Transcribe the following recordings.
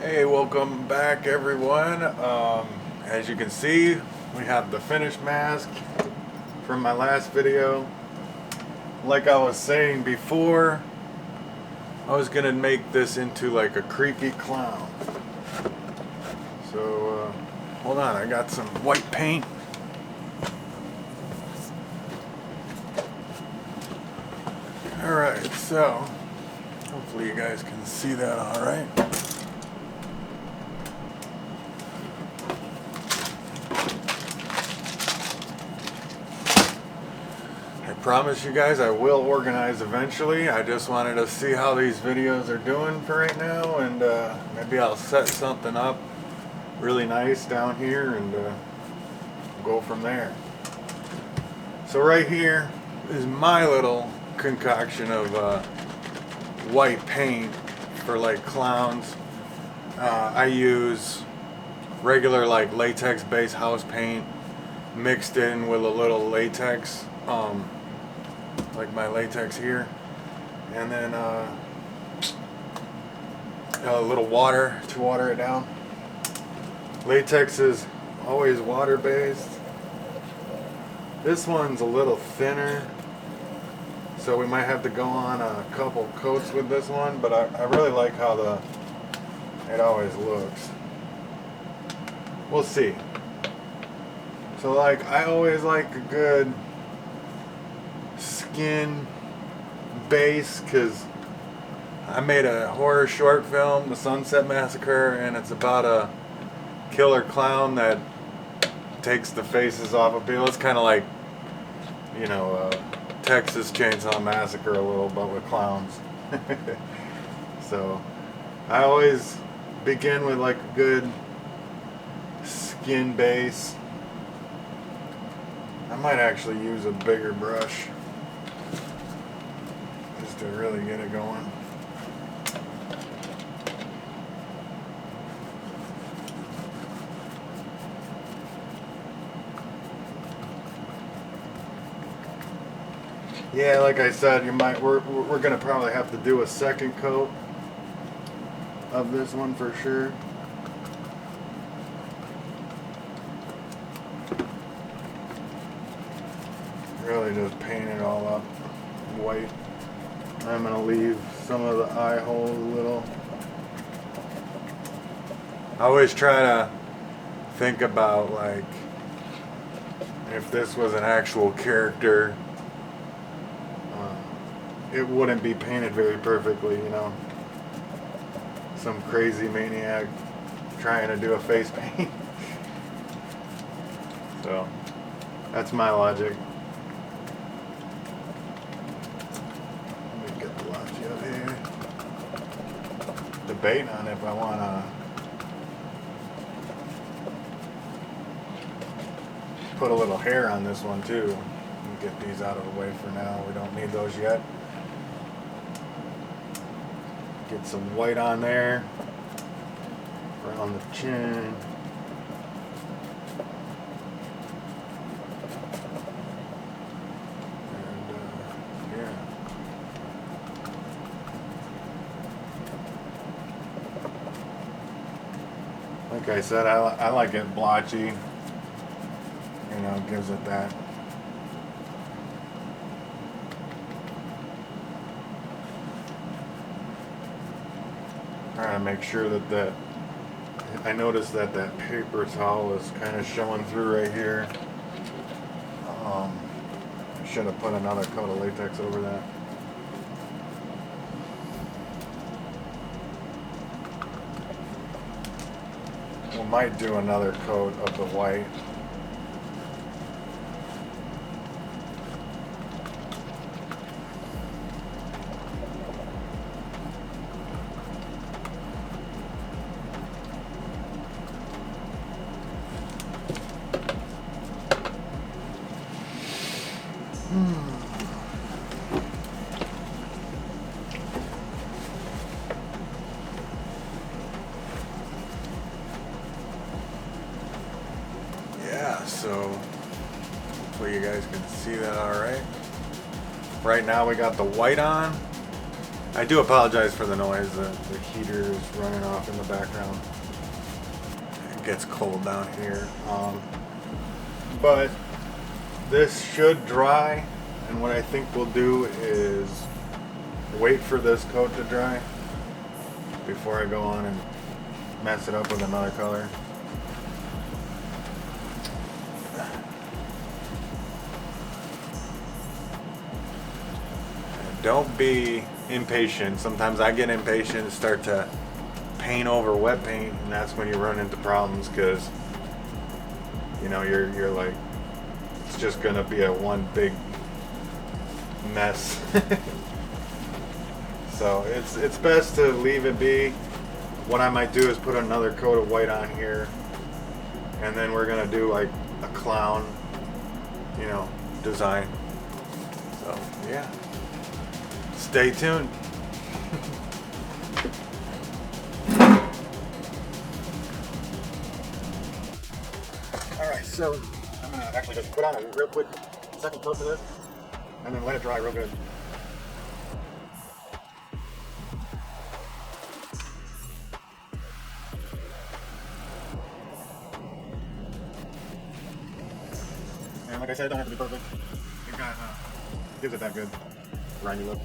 Hey, welcome back everyone. As you can see, we have the finished mask from my last video. Like I was saying before, I was gonna make this into like a creepy clown. So hold on, I got some white paint. Alright, so hopefully you guys can see that alright. I promise you guys I will organize eventually. I just wanted to see how these videos are doing for right now, and maybe I'll set something up really nice down here and go from there. So right here is my little concoction of white paint for like clowns. I use regular like latex based house paint mixed in with a little latex, like my latex here, and then a little water to water it down. Latex is always water based. This one's a little thinner, so we might have to go on a couple coats with this one, but I really like how it always looks. We'll see. So like, I always like a good skin base, because I made a horror short film, The Sunset Massacre, and it's about a killer clown that takes the faces off of people. It's kind of like, you know, Texas Chainsaw Massacre a little, but with clowns. So I always begin with like a good skin base. I might actually use a bigger brush just to really get it going. Yeah, like I said, we're gonna probably have to do a second coat of this one for sure. Really just paint it all up white. I'm gonna leave some of the eye holes a little. I always try to think about like if this was an actual character, it wouldn't be painted very perfectly, you know. Some crazy maniac trying to do a face paint. So that's my logic. Let me get the blotchy up here. Debating on if I want to put a little hair on this one too. Get these out of the way for now. We don't need those yet. Get some white on there around the chin. And yeah. Like I said, I like it blotchy. You know, gives it that. Trying to make sure that I noticed that paper towel is kind of showing through right here. I should have put another coat of latex over that. We might do another coat of the white. Yeah, so hopefully you guys can see that all right. Right now we got the white on. I do apologize for the noise. The heater is running off in the background. It gets cold down here. But this should dry, and what I think we'll do is wait for this coat to dry before I go on and mess it up with another color. Don't be impatient. Sometimes I get impatient and start to paint over wet paint, and that's when you run into problems, because you know you're like, it's just gonna be a one big mess. So it's best to leave it be. What I might do is put another coat of white on here, and then we're gonna do like a clown, you know, design. So yeah, stay tuned. Alright, so I'm gonna actually just put on a real quick second coat of this, and then let it dry real good. And like I said, it don't have to be perfect. It kind of gives it that good grimy look.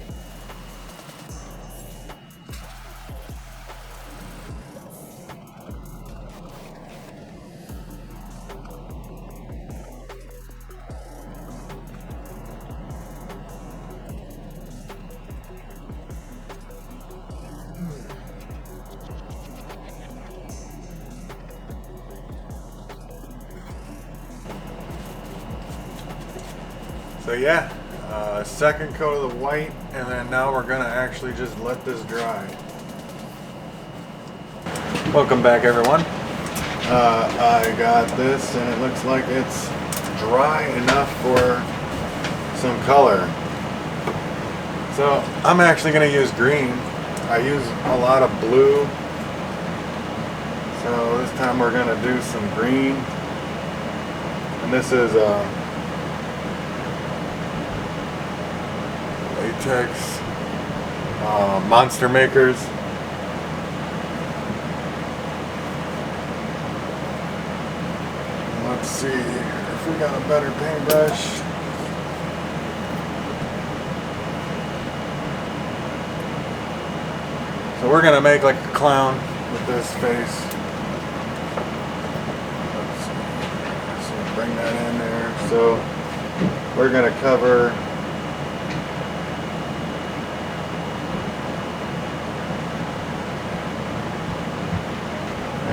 So yeah, second coat of the white, and then now we're gonna actually just let this dry. Welcome back, everyone. I got this, and it looks like it's dry enough for some color. So I'm actually gonna use green. I use a lot of blue, so this time we're gonna do some green, and this is Latex Monster Makers. Let's see if we got a better paintbrush. So we're gonna make like a clown with this face. Let's see. So bring that in there. So we're gonna cover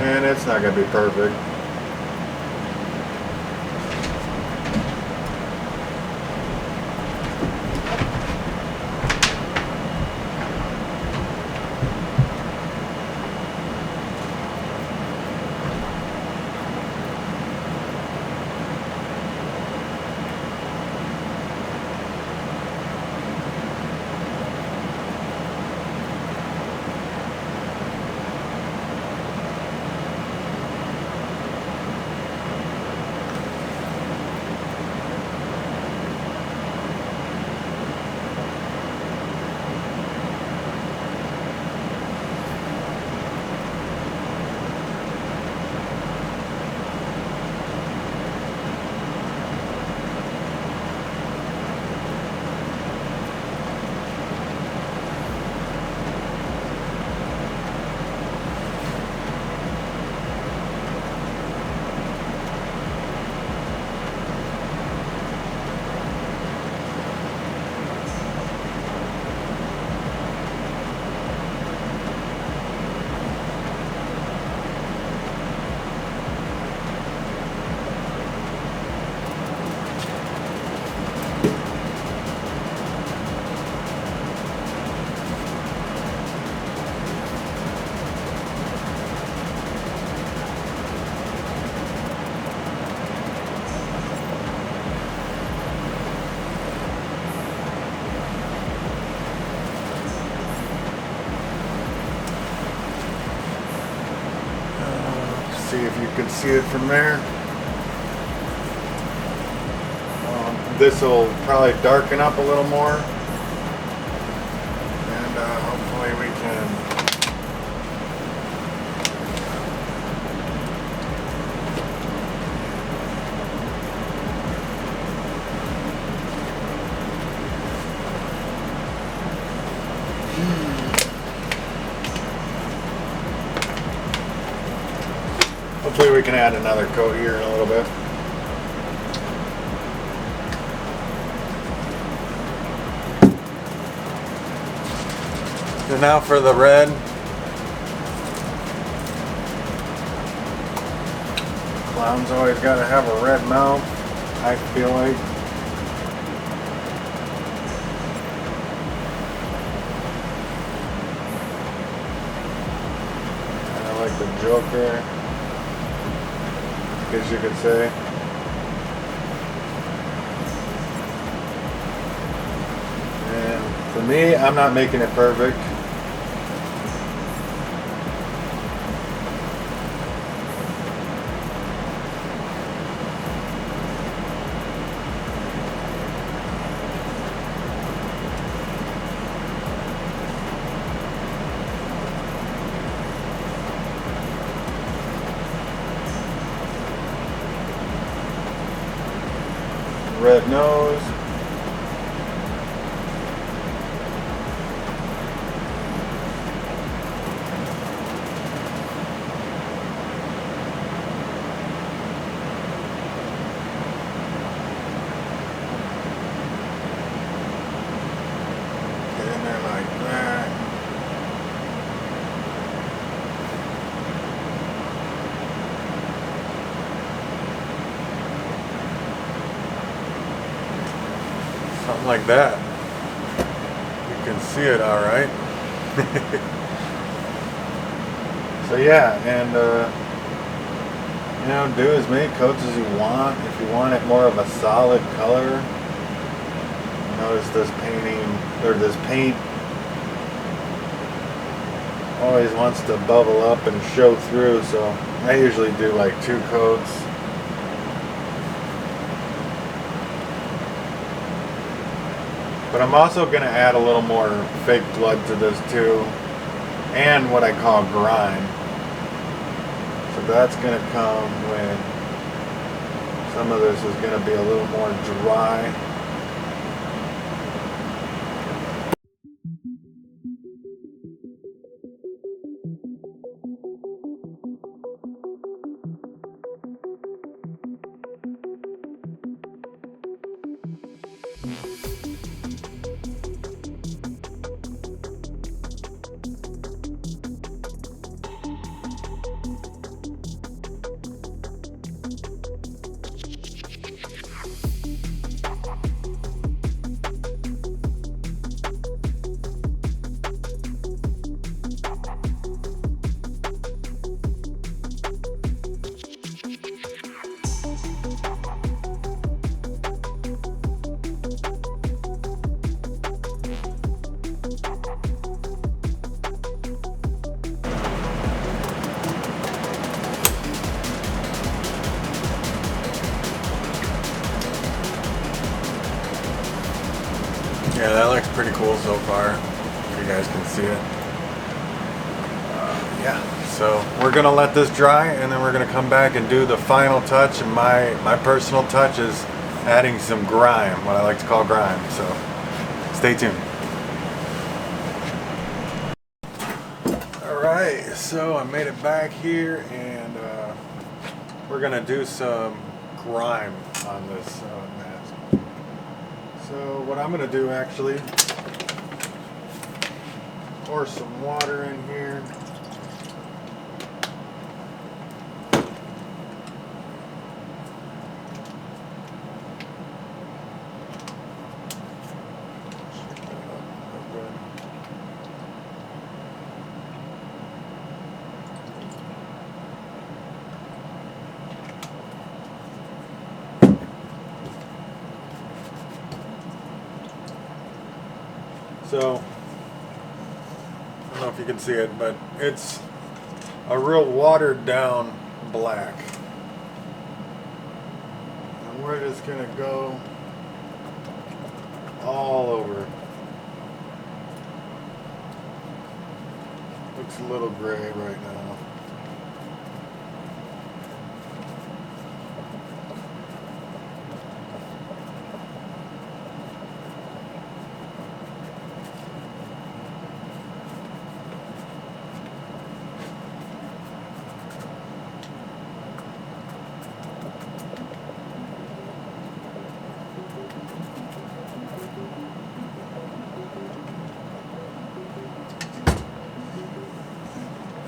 and it's not going to be perfect. See if you can see it from there. This will probably darken up a little more, and Hopefully we can add another coat here in a little bit. And now for the red. Clown's always got to have a red mouth, I feel like. Kind of like the Joker, I guess you could say. And for me, I'm not making it perfect. Red nose. Get in there like that. Something like that. You can see it all right. So yeah, and you know, do as many coats as you want. If you want it more of a solid color, notice this painting, or this paint always wants to bubble up and show through, so I usually do like 2 coats. But I'm also going to add a little more fake blood to this too, and what I call grime. So that's going to come when some of this is going to be a little more dry. Yeah, that looks pretty cool so far, if you guys can see it. Yeah, so we're gonna let this dry, and then we're gonna come back and do the final touch, and my personal touch is adding some grime, what I like to call grime, so stay tuned. Alright, so I made it back here, and we're gonna do some grime on this mask. So what I'm going to do actually, pour some water in here. So, I don't know if you can see it, but it's a real watered down black. And we're just going to go all over. Looks a little gray right now.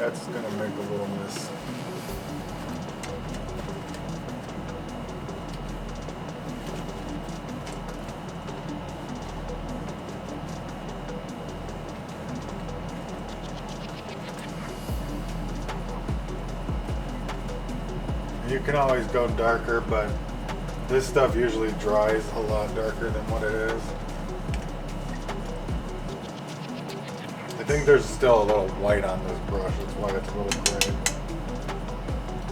That's gonna make a little mess. You can always go darker, but this stuff usually dries a lot darker than what it is. I think there's still a little white on this brush, that's why it's a little gray.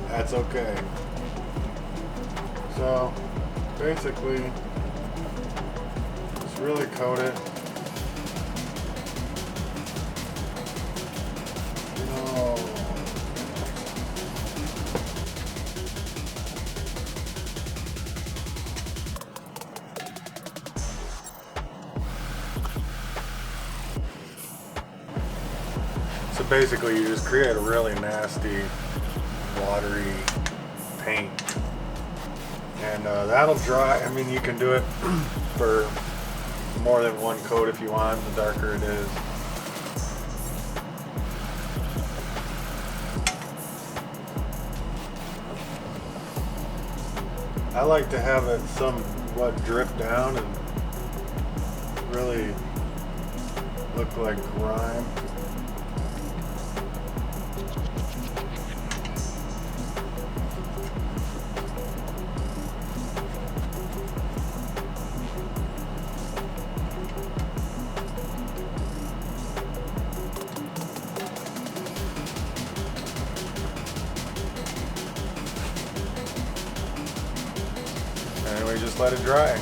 That's okay. So, basically, just really coat it. So basically you just create a really nasty, watery paint. And that'll dry. I mean, you can do it for more than one coat if you want, the darker it is. I like to have it somewhat drip down and really look like grime. And we just let it dry.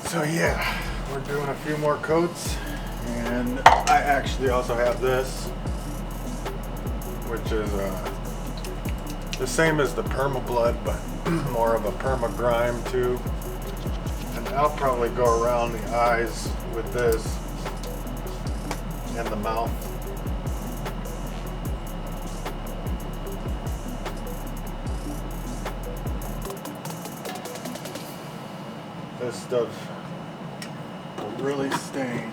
So yeah, we're doing a few more coats, and I actually also have this, which is the same as the Perma Blood, but more of a Perma Grime too. And I'll probably go around the eyes with this and the mouth. This stuff will really stain.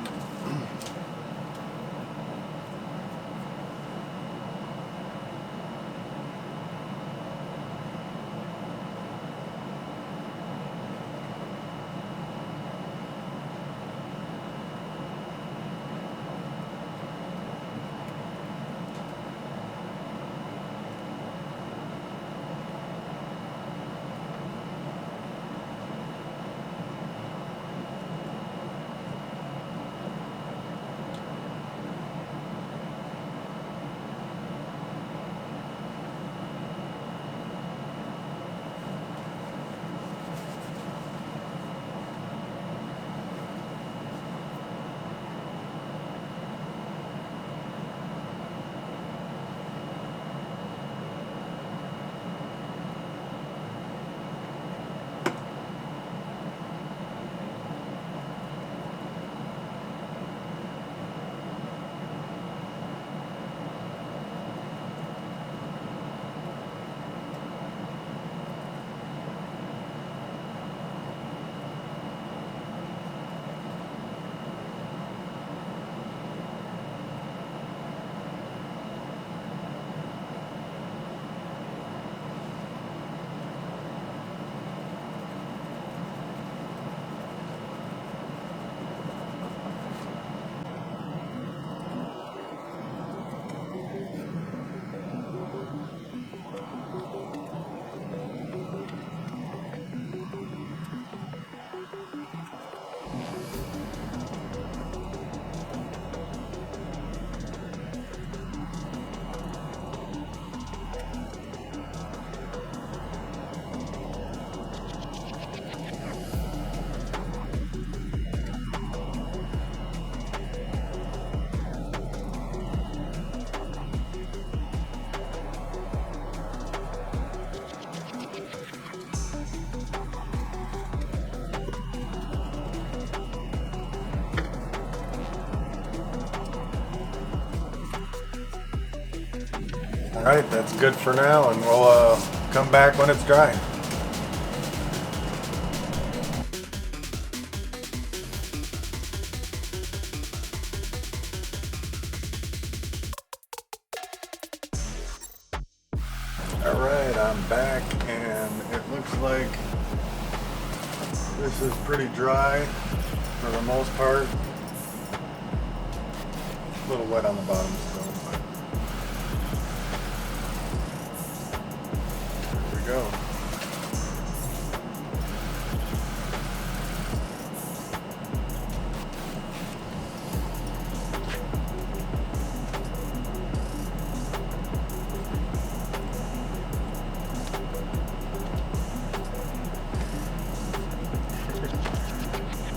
Alright, that's good for now, and we'll come back when it's dry. Alright, I'm back, and it looks like this is pretty dry for the most part. A little wet on the bottom still, but there we go.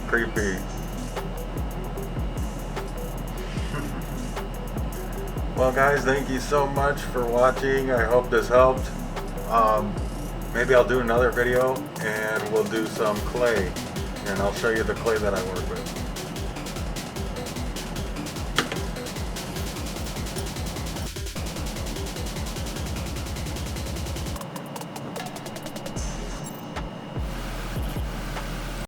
Creepy. Well guys, thank you so much for watching. I hope this helped. Maybe I'll do another video and we'll do some clay, and I'll show you the clay that I work with.